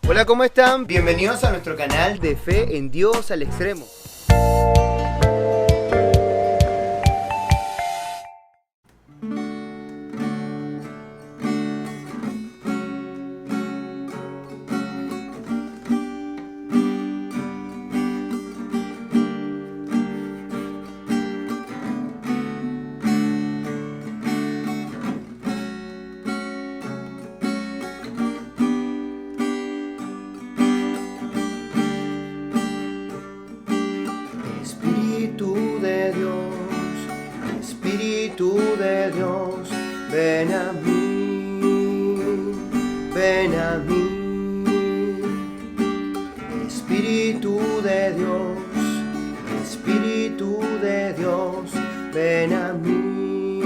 Hola, ¿cómo están? Bienvenidos a nuestro canal de Fe en Dios al Extremo. Espíritu de Dios, ven a mí, ven a mí. Espíritu de Dios, ven a mí,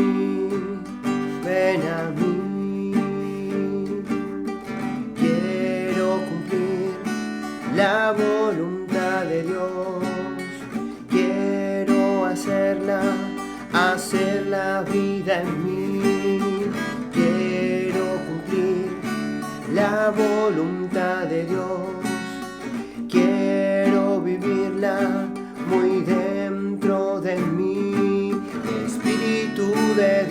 ven a mí. Quiero cumplir la voluntad de Dios, quiero hacer la vida en mí. Quiero cumplir la voluntad de Dios, quiero vivirla muy dentro de mí. Espíritu de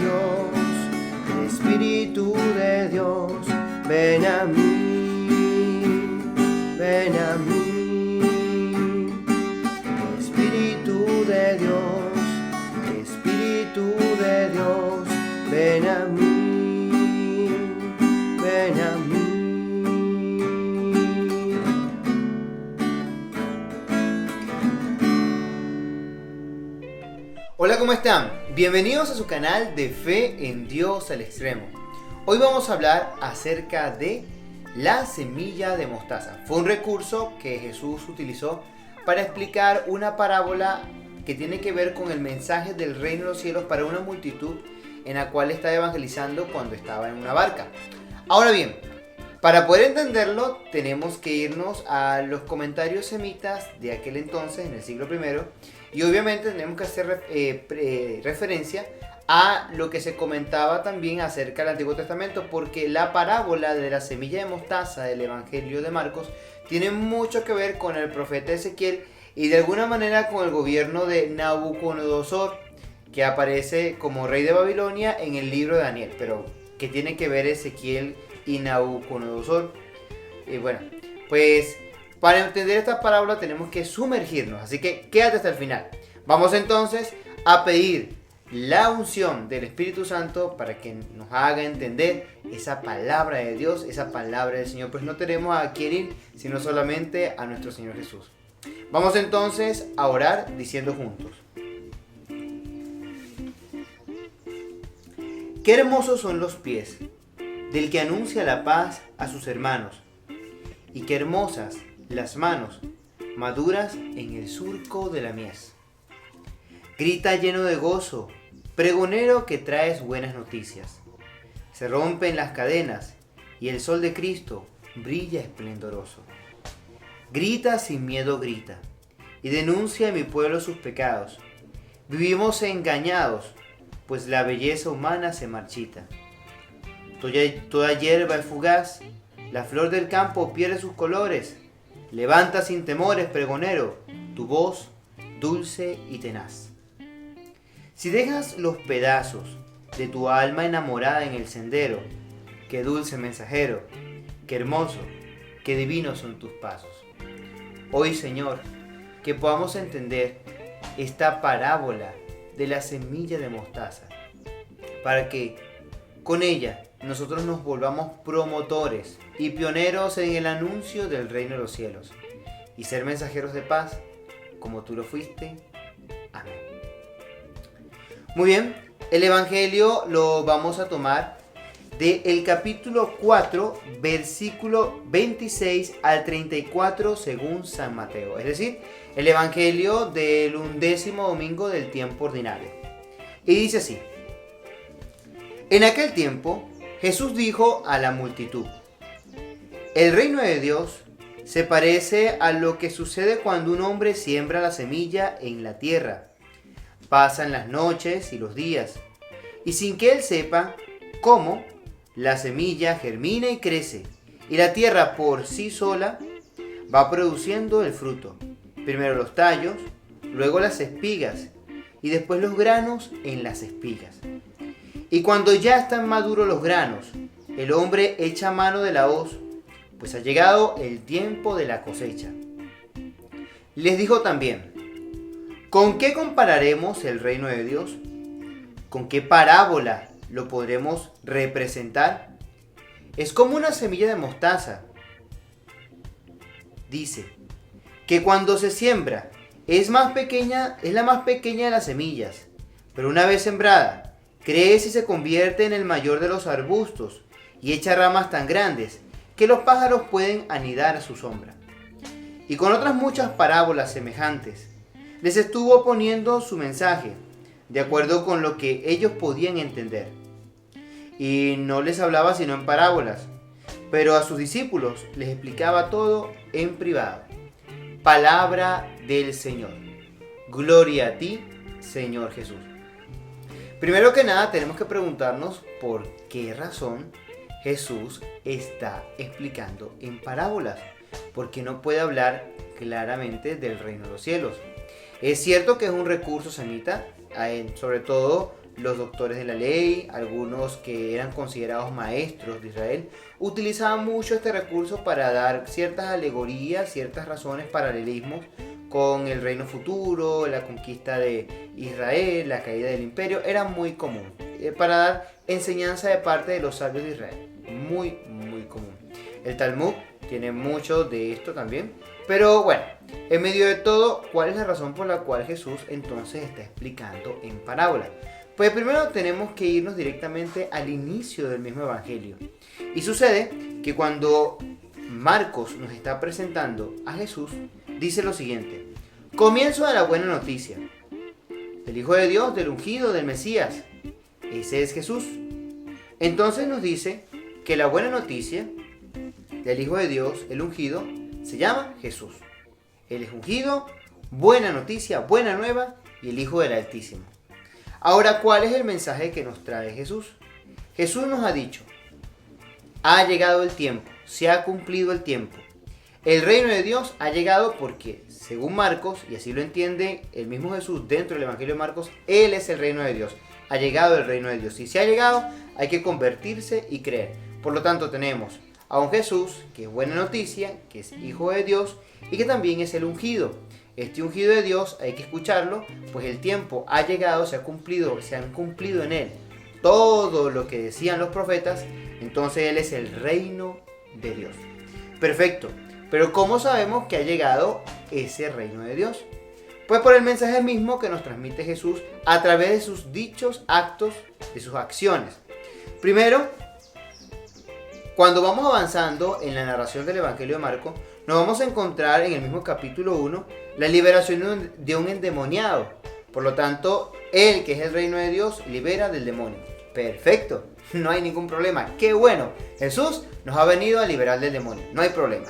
Dios, ven a mí, ven a mí. Espíritu de Dios, ven a mí, ven a mí. Hola, ¿cómo están? Bienvenidos a su canal de Fe en Dios al Extremo. Hoy vamos a hablar acerca de la semilla de mostaza. Fue un recurso que Jesús utilizó para explicar una parábola que tiene que ver con el mensaje del reino de los cielos para una multitud en la cual estaba evangelizando cuando estaba en una barca. Ahora bien, para poder entenderlo tenemos que irnos a los comentarios semitas de aquel entonces, en el siglo I, y obviamente tenemos que hacer referencia a lo que se comentaba también acerca del Antiguo Testamento, porque la parábola de la semilla de mostaza del Evangelio de Marcos tiene mucho que ver con el profeta Ezequiel y de alguna manera con el gobierno de Nabucodonosor, que aparece como rey de Babilonia en el libro de Daniel, pero ¿qué tiene que ver Ezequiel y Nabucodonosor? Y bueno, pues para entender esta parábola tenemos que sumergirnos, así que quédate hasta el final. Vamos entonces a pedir la unción del Espíritu Santo para que nos haga entender esa palabra de Dios, esa palabra del Señor, pues no tenemos a quién ir, sino solamente a nuestro Señor Jesús. Vamos entonces a orar diciendo juntos: qué hermosos son los pies del que anuncia la paz a sus hermanos, y qué hermosas las manos maduras en el surco de la mies. Grita lleno de gozo, pregonero que traes buenas noticias. Se rompen las cadenas y el sol de Cristo brilla esplendoroso. Grita sin miedo, grita, y denuncia a mi pueblo sus pecados. Vivimos engañados, pues la belleza humana se marchita. Toda hierba es fugaz, la flor del campo pierde sus colores. Levanta sin temores, pregonero, tu voz dulce y tenaz. Si dejas los pedazos de tu alma enamorada en el sendero, qué dulce mensajero, qué hermoso, qué divinos son tus pasos. Hoy, Señor, que podamos entender esta parábola de la semilla de mostaza, para que con ella nosotros nos volvamos promotores y pioneros en el anuncio del reino de los cielos y ser mensajeros de paz como tú lo fuiste. Amén. Muy bien, el Evangelio lo vamos a tomar del capítulo 4, versículo 26 al 34 según San Mateo, es decir, el Evangelio del 11º domingo del tiempo ordinario. Y dice así: en aquel tiempo Jesús dijo a la multitud: el reino de Dios se parece a lo que sucede cuando un hombre siembra la semilla en la tierra. Pasan las noches y los días, y sin que él sepa cómo, la semilla germina y crece, y la tierra por sí sola va produciendo el fruto. Primero los tallos, luego las espigas y después los granos en las espigas. Y cuando ya están maduros los granos, el hombre echa mano de la hoz, pues ha llegado el tiempo de la cosecha. Les dijo también: ¿con qué compararemos el reino de Dios? ¿Con qué parábola lo podremos representar? Es como una semilla de mostaza. Dice que cuando se siembra es la más pequeña de las semillas, pero una vez sembrada, crece y se convierte en el mayor de los arbustos y echa ramas tan grandes que los pájaros pueden anidar a su sombra. Y con otras muchas parábolas semejantes, les estuvo poniendo su mensaje, de acuerdo con lo que ellos podían entender. Y no les hablaba sino en parábolas, pero a sus discípulos les explicaba todo en privado. Palabra del Señor. Gloria a ti, Señor Jesús. Primero que nada tenemos que preguntarnos por qué razón Jesús está explicando en parábolas. Porque no puede hablar claramente del reino de los cielos. Es cierto que es un recurso semita, sobre todo los doctores de la ley, algunos que eran considerados maestros de Israel, utilizaban mucho este recurso para dar ciertas alegorías, ciertas razones, paralelismos con el reino futuro, la conquista de Israel, la caída del imperio. Era muy común para dar enseñanza de parte de los sabios de Israel. Muy, muy común. El Talmud tiene mucho de esto también. Pero bueno, en medio de todo, ¿cuál es la razón por la cual Jesús entonces está explicando en parábola? Pues primero tenemos que irnos directamente al inicio del mismo evangelio. Y sucede que cuando Marcos nos está presentando a Jesús, dice lo siguiente: comienzo de la buena noticia, del Hijo de Dios, del ungido, del Mesías. Ese es Jesús. Entonces nos dice que la buena noticia del Hijo de Dios, el ungido, se llama Jesús. Él es ungido, buena noticia, buena nueva y el Hijo del Altísimo. Ahora, ¿cuál es el mensaje que nos trae Jesús? Jesús nos ha dicho: ha llegado el tiempo, se ha cumplido el tiempo. El reino de Dios ha llegado porque, según Marcos, y así lo entiende el mismo Jesús dentro del Evangelio de Marcos, Él es el reino de Dios. Ha llegado el reino de Dios. Y si ha llegado, hay que convertirse y creer. Por lo tanto, tenemos a un Jesús que es buena noticia, que es Hijo de Dios y que también es el ungido. Este ungido de Dios hay que escucharlo, pues el tiempo ha llegado, se han cumplido en él todo lo que decían los profetas. Entonces Él es el reino de Dios. Perfecto, pero ¿cómo sabemos que ha llegado ese reino de Dios? Pues por el mensaje mismo que nos transmite Jesús a través de sus dichos, actos, de sus acciones. Primero, cuando vamos avanzando en la narración del Evangelio de Marcos, nos vamos a encontrar en el mismo capítulo 1 la liberación de un endemoniado. Por lo tanto, Él, que es el reino de Dios, libera del demonio. Perfecto, no hay ningún problema. ¡Qué bueno! Jesús nos ha venido a liberar del demonio, no hay problema.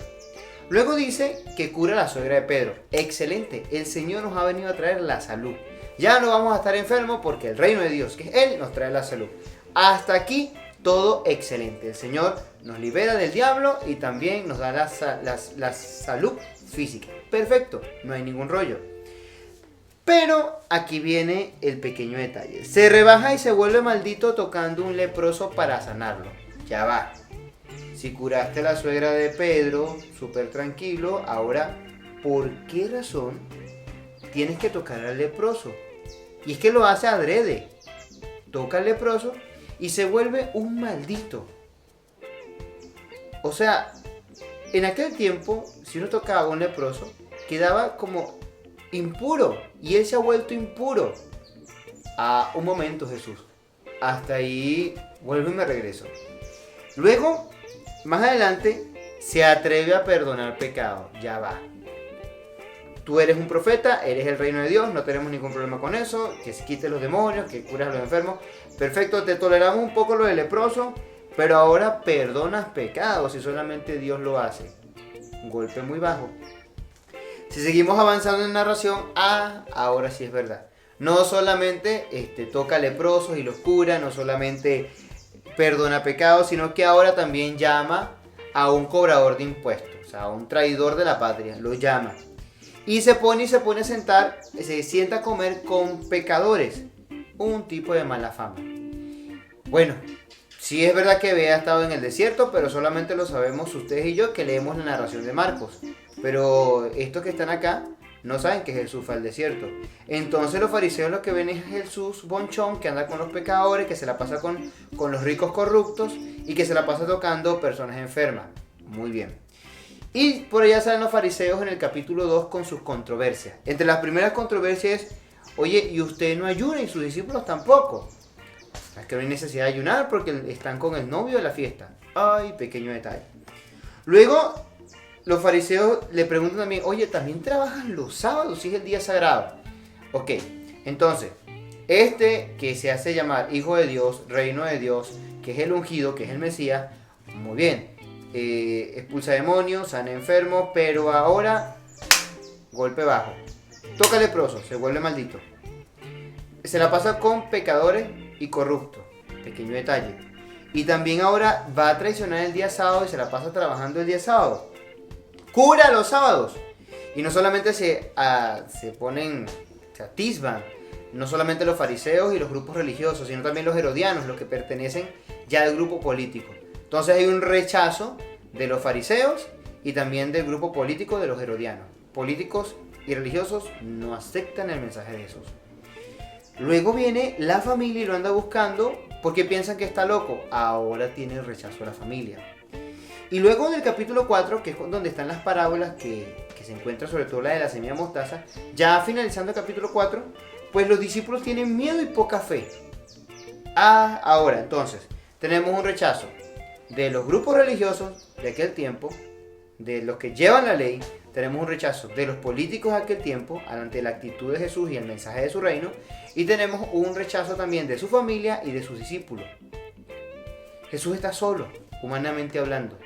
Luego dice que cura a la suegra de Pedro. Excelente, el Señor nos ha venido a traer la salud. Ya no vamos a estar enfermos porque el reino de Dios, que es Él, nos trae la salud. Hasta aquí todo excelente. El Señor nos libera del diablo y también nos da la salud física. Perfecto, no hay ningún rollo. Pero aquí viene el pequeño detalle. Se rebaja y se vuelve maldito tocando un leproso para sanarlo. Ya va. Si curaste a la suegra de Pedro, súper tranquilo, ahora, ¿por qué razón tienes que tocar al leproso? Y es que lo hace adrede. Toca al leproso y se vuelve un maldito. O sea, en aquel tiempo, si uno tocaba a un leproso, quedaba como impuro. Y él se ha vuelto impuro. Un momento, Jesús. Hasta ahí vuelvo y me regreso. Luego, más adelante, se atreve a perdonar pecado. Ya va. Tú eres un profeta, eres el reino de Dios, no tenemos ningún problema con eso. Que se quiten los demonios, que curas a los enfermos. Perfecto, te toleramos un poco lo del leproso, pero ahora perdonas pecados y solamente Dios lo hace. Un golpe muy bajo. Si seguimos avanzando en narración, ahora sí es verdad. No solamente toca leprosos y los cura, no solamente perdona pecados, sino que ahora también llama a un cobrador de impuestos, o sea, a un traidor de la patria, lo llama. Y se pone a sentar, se sienta a comer con pecadores, un tipo de mala fama. Bueno, sí es verdad que había estado en el desierto, pero solamente lo sabemos ustedes y yo que leemos la narración de Marcos. Pero estos que están acá no saben que Jesús fue al desierto. Entonces los fariseos lo que ven es Jesús bonchón, que anda con los pecadores, que se la pasa con los ricos corruptos y que se la pasa tocando personas enfermas. Muy bien. Y por allá salen los fariseos en el capítulo 2 con sus controversias. Entre las primeras controversias es, oye, ¿y usted no ayuna y sus discípulos tampoco? Es que no hay necesidad de ayunar porque están con el novio de la fiesta. Ay, pequeño detalle. Luego, los fariseos le preguntan también, oye, ¿también trabajan los sábados si es el día sagrado? Ok, entonces, este que se hace llamar Hijo de Dios, Reino de Dios, que es el ungido, que es el Mesías, muy bien, expulsa demonios, sana enfermos, pero ahora, golpe bajo. Toca leproso, se vuelve maldito. Se la pasa con pecadores y corruptos, pequeño detalle. Y también ahora va a traicionar el día sábado y se la pasa trabajando el día sábado. Cura los sábados. Y no solamente se atisban, no solamente los fariseos y los grupos religiosos, sino también los herodianos, los que pertenecen ya al grupo político. Entonces hay un rechazo de los fariseos y también del grupo político de los herodianos. Políticos y religiosos no aceptan el mensaje de Jesús. Luego viene la familia y lo anda buscando porque piensan que está loco. Ahora tiene el rechazo de la familia. Y luego en el capítulo 4, que es donde están las parábolas que se encuentra sobre todo la de la semilla mostaza, ya finalizando el capítulo 4, pues los discípulos tienen miedo y poca fe. Ahora entonces, tenemos un rechazo de los grupos religiosos de aquel tiempo, de los que llevan la ley, tenemos un rechazo de los políticos de aquel tiempo ante la actitud de Jesús y el mensaje de su reino, y tenemos un rechazo también de su familia y de sus discípulos. Jesús está solo, humanamente hablando.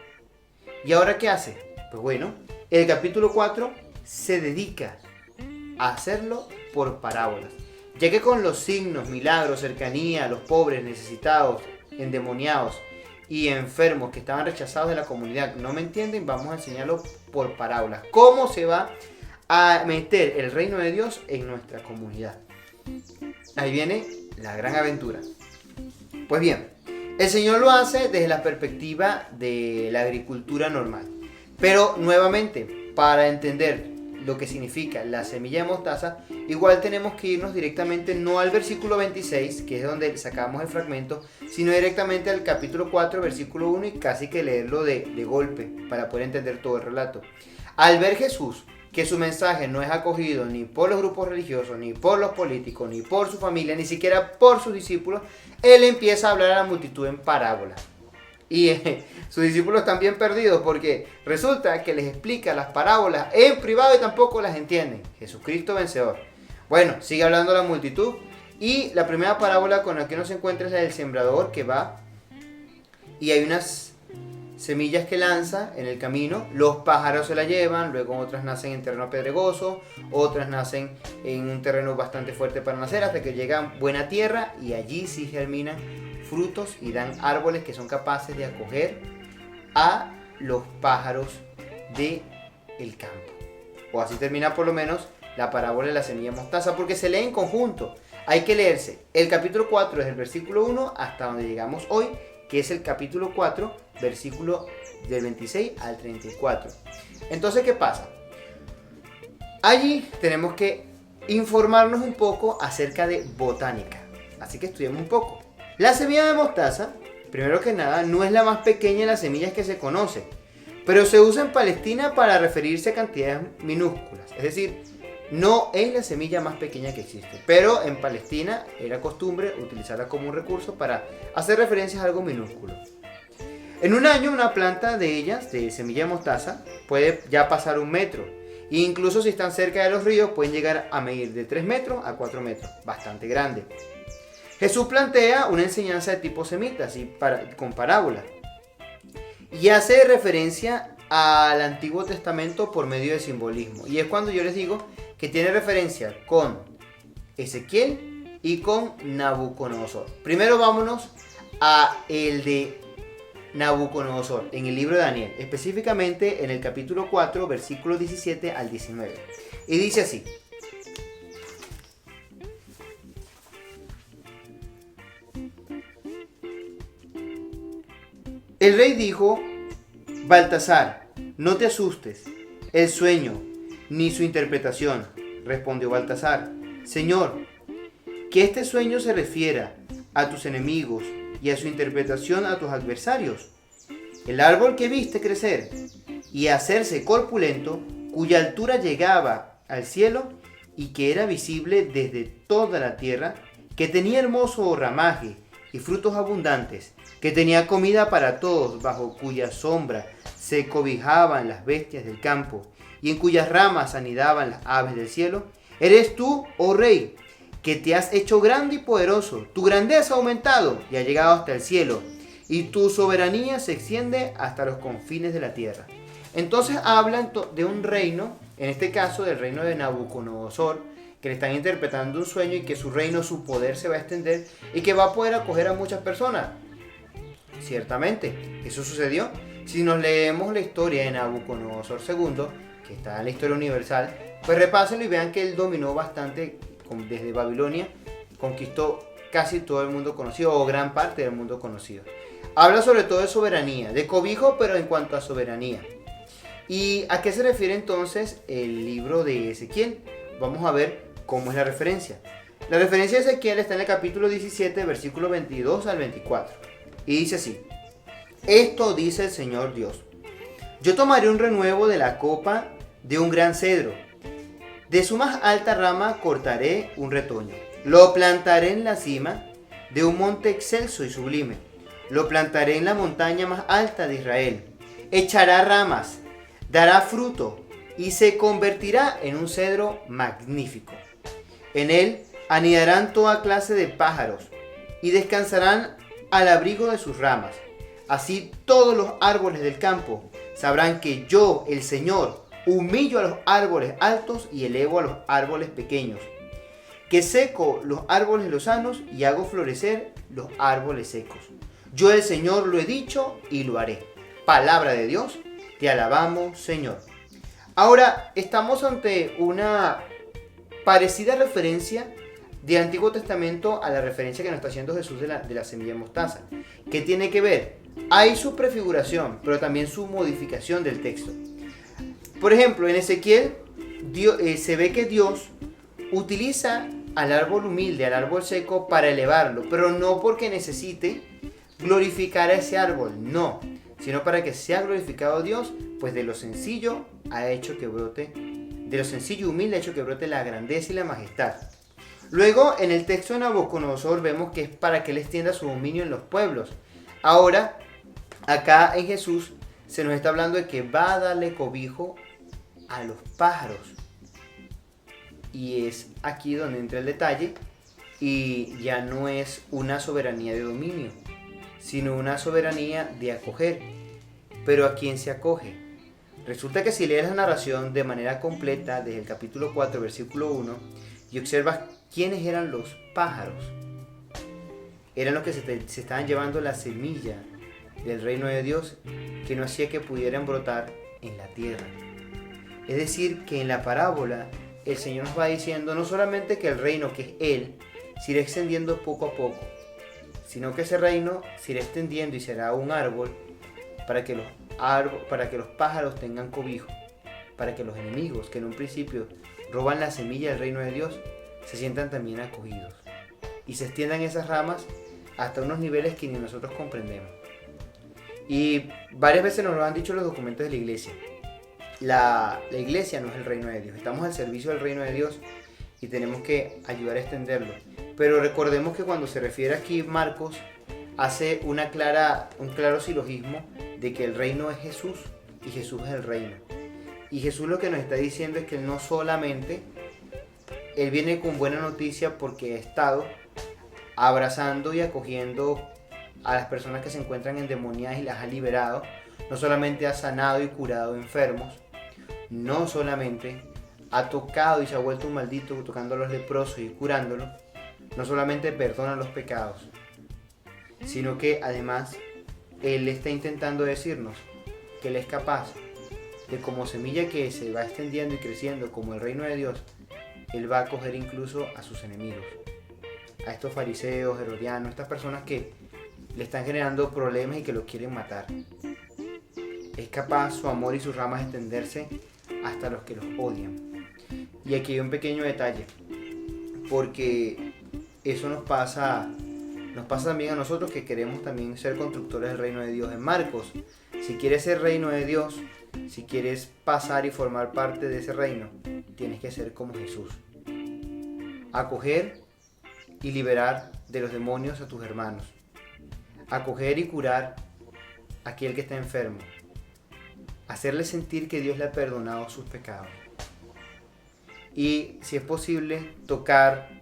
¿Y ahora qué hace? Pues bueno, el capítulo 4 se dedica a hacerlo por parábolas, ya que con los signos, milagros, cercanía, los pobres, necesitados, endemoniados y enfermos que estaban rechazados de la comunidad no me entienden, vamos a enseñarlo por parábolas. ¿Cómo se va a meter el reino de Dios en nuestra comunidad? Ahí viene la gran aventura. Pues bien, el Señor lo hace desde la perspectiva de la agricultura normal. Pero nuevamente, para entender lo que significa la semilla de mostaza, igual tenemos que irnos directamente no al versículo 26, que es donde sacamos el fragmento, sino directamente al capítulo 4, versículo 1 y casi que leerlo de golpe para poder entender todo el relato. Al ver Jesús que su mensaje no es acogido ni por los grupos religiosos, ni por los políticos, ni por su familia, ni siquiera por sus discípulos, él empieza a hablar a la multitud en parábolas. Y sus discípulos están bien perdidos porque resulta que les explica las parábolas en privado y tampoco las entienden. Jesucristo vencedor. Bueno, sigue hablando a la multitud y la primera parábola con la que uno se encuentra es la del sembrador que va y hay unas semillas que lanza en el camino, los pájaros se la llevan, luego otras nacen en terreno pedregoso, otras nacen en un terreno bastante fuerte para nacer hasta que llegan a buena tierra y allí sí germinan frutos y dan árboles que son capaces de acoger a los pájaros del campo. O así termina por lo menos la parábola de la semilla mostaza, porque se lee en conjunto. Hay que leerse el capítulo 4 desde el versículo 1 hasta donde llegamos hoy, que es el capítulo 4, versículo del 26 al 34. Entonces, ¿qué pasa? Allí tenemos que informarnos un poco acerca de botánica. Así que estudiemos un poco. La semilla de mostaza, primero que nada, no es la más pequeña de las semillas que se conoce, pero se usa en Palestina para referirse a cantidades minúsculas. Es decir, no es la semilla más pequeña que existe, pero en Palestina era costumbre utilizarla como un recurso para hacer referencias a algo minúsculo. En un año una planta de ellas, de semilla de mostaza, puede ya pasar 1 metro. E incluso si están cerca de los ríos pueden llegar a medir de 3 metros a 4 metros, bastante grande. Jesús plantea una enseñanza de tipo semita, así con parábola, y hace referencia al Antiguo Testamento por medio de simbolismo. Y es cuando yo les digo que tiene referencia con Ezequiel y con Nabucodonosor. Primero vámonos a el de Nabucodonosor en el libro de Daniel, específicamente en el capítulo 4, versículos 17 al 19. Y dice así: el rey dijo: Baltasar, no te asustes, el sueño ni su interpretación. Respondió Baltasar: Señor, que este sueño se refiera a tus enemigos y a su interpretación a tus adversarios. El árbol que viste crecer y hacerse corpulento, cuya altura llegaba al cielo y que era visible desde toda la tierra, que tenía hermoso ramaje y frutos abundantes, que tenía comida para todos, bajo cuya sombra se cobijaban las bestias del campo y en cuyas ramas anidaban las aves del cielo. Eres tú, oh rey, que te has hecho grande y poderoso. Tu grandeza ha aumentado y ha llegado hasta el cielo, y tu soberanía se extiende hasta los confines de la tierra. Entonces hablan de un reino, en este caso del reino de Nabucodonosor, que le están interpretando un sueño y que su reino, su poder se va a extender y que va a poder acoger a muchas personas. Ciertamente, eso sucedió. Si nos leemos la historia de Nabucodonosor II, que está en la historia universal, pues repásenlo y vean que él dominó bastante desde Babilonia, conquistó casi todo el mundo conocido o gran parte del mundo conocido. Habla sobre todo de soberanía, de cobijo, pero en cuanto a soberanía. ¿Y a qué se refiere entonces el libro de Ezequiel? Vamos a ver cómo es la referencia. La referencia de Ezequiel está en el capítulo 17, versículo 22 al 24. Y dice así: esto dice el Señor Dios: yo tomaré un renuevo de la copa de un gran cedro. De su más alta rama cortaré un retoño. Lo plantaré en la cima de un monte excelso y sublime. Lo plantaré en la montaña más alta de Israel. Echará ramas, dará fruto y se convertirá en un cedro magnífico. En él anidarán toda clase de pájaros y descansarán al abrigo de sus ramas. Así todos los árboles del campo sabrán que yo, el Señor, humillo a los árboles altos y elevo a los árboles pequeños, que seco los árboles lozanos y hago florecer los árboles secos. Yo, el Señor, lo he dicho y lo haré. Palabra de Dios, te alabamos, Señor. Ahora estamos ante una parecida referencia del Antiguo Testamento a la referencia que nos está haciendo Jesús de la semilla de mostaza. ¿Qué tiene que ver? Hay su prefiguración, pero también su modificación del texto. Por ejemplo, en Ezequiel se ve que Dios utiliza al árbol humilde, al árbol seco, para elevarlo, pero no porque necesite glorificar a ese árbol, no, sino para que sea glorificado Dios, pues de lo sencillo ha hecho que brote, de lo sencillo y humilde ha hecho que brote la grandeza y la majestad. Luego, en el texto de Nabucodonosor vemos que es para que Él extienda su dominio en los pueblos. Ahora, acá en Jesús se nos está hablando de que va a darle cobijo a los pájaros. Y es aquí donde entra el detalle, y ya no es una soberanía de dominio, sino una soberanía de acoger. Pero ¿a quién se acoge? Resulta que si lees la narración de manera completa desde el capítulo 4, versículo 1, y observas quiénes eran los pájaros, eran los que se estaban llevando la semilla del reino de Dios, que no hacía que pudieran brotar en la tierra. Es decir, que en la parábola el Señor nos va diciendo no solamente que el reino, que es Él, se irá extendiendo poco a poco, sino que ese reino se irá extendiendo y será un árbol para que los pájaros tengan cobijo, para que los enemigos, que en un principio roban la semilla del reino de Dios, se sientan también acogidos y se extiendan esas ramas hasta unos niveles que ni nosotros comprendemos. Y varias veces nos lo han dicho los documentos de la iglesia. La iglesia no es el reino de Dios, estamos al servicio del reino de Dios y tenemos que ayudar a extenderlo. Pero recordemos que cuando se refiere aquí Marcos, hace un claro silogismo de que el reino es Jesús y Jesús es el reino. Y Jesús lo que nos está diciendo es que Él no solamente, Él viene con buena noticia porque ha estado abrazando y acogiendo a las personas que se encuentran endemoniadas y las ha liberado, no solamente ha sanado y curado enfermos, no solamente ha tocado y se ha vuelto un maldito tocando a los leprosos y curándolos, no solamente perdona los pecados, sino que además Él está intentando decirnos que Él es capaz de, como semilla que se va extendiendo y creciendo como el reino de Dios, Él va a acoger incluso a sus enemigos, a estos fariseos, herodianos, estas personas que le están generando problemas y que lo quieren matar. Es capaz su amor y sus ramas extenderse hasta los que los odian. Y aquí hay un pequeño detalle, porque eso nos pasa también a nosotros, que queremos también ser constructores del reino de Dios. En Marcos, si quieres ser reino de Dios, si quieres pasar y formar parte de ese reino, tienes que ser como Jesús. Acoger y liberar de los demonios a tus hermanos. Acoger y curar a aquel que está enfermo. Hacerle sentir que Dios le ha perdonado sus pecados. Y si es posible, tocar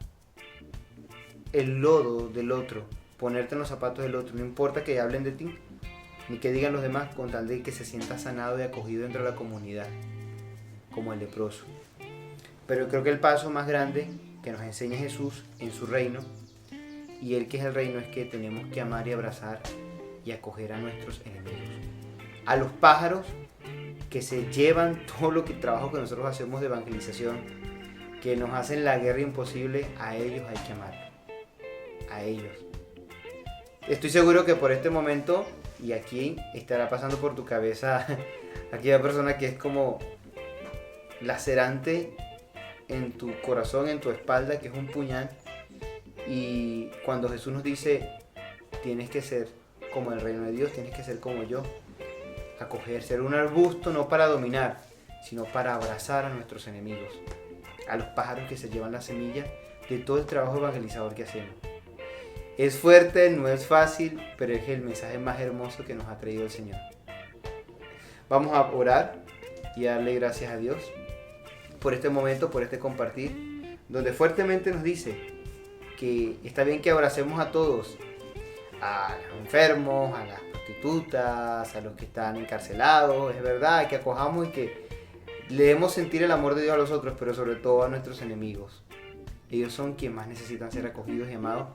el lodo del otro, ponerte en los zapatos del otro. No importa que hablen de ti, ni que digan los demás, con tal de que se sienta sanado y acogido dentro de la comunidad, como el leproso. Pero creo que el paso más grande que nos enseña Jesús en su reino, y Él que es el reino, es que tenemos que amar y abrazar y acoger a nuestros enemigos. A los pájaros que se llevan todo lo que trabajo que nosotros hacemos de evangelización, que nos hacen la guerra imposible, a ellos hay que amar. A ellos. Estoy seguro que por este momento, y aquí estará pasando por tu cabeza aquella persona que es como lacerante en tu corazón, en tu espalda, que es un puñal. Y cuando Jesús nos dice, tienes que ser como el reino de Dios, tienes que ser como yo, acoger, ser un arbusto no para dominar, sino para abrazar a nuestros enemigos, a los pájaros que se llevan la semilla de todo el trabajo evangelizador que hacemos. Es fuerte, no es fácil, pero es el mensaje más hermoso que nos ha traído el Señor. Vamos a orar y darle gracias a Dios por este momento, por este compartir, donde fuertemente nos dice que está bien que abracemos a todos, a los enfermos, a las prostitutas, a los que están encarcelados, es verdad, que acojamos y que le demos sentir el amor de Dios a los otros, pero sobre todo a nuestros enemigos. Ellos son quienes más necesitan ser acogidos y amados,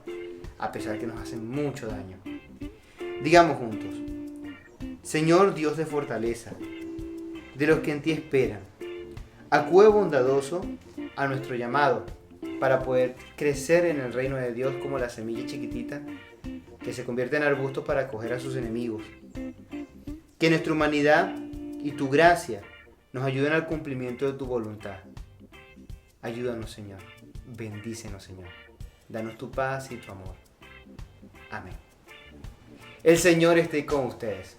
a pesar de que nos hacen mucho daño. Digamos juntos: Señor Dios de fortaleza, de los que en ti esperan, acude bondadoso a nuestro llamado para poder crecer en el reino de Dios como la semilla chiquitita que se convierte en arbusto para acoger a sus enemigos. Que nuestra humanidad y tu gracia nos ayuden al cumplimiento de tu voluntad. Ayúdanos, Señor. Bendícenos, Señor. Danos tu paz y tu amor. Amén. El Señor esté con ustedes.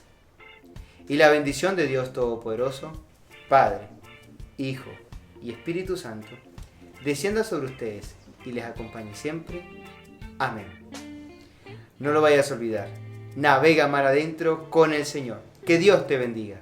Y la bendición de Dios Todopoderoso, Padre, Hijo y Espíritu Santo, descienda sobre ustedes y les acompañe siempre. Amén. No lo vayas a olvidar. Navega mar adentro con el Señor. Que Dios te bendiga.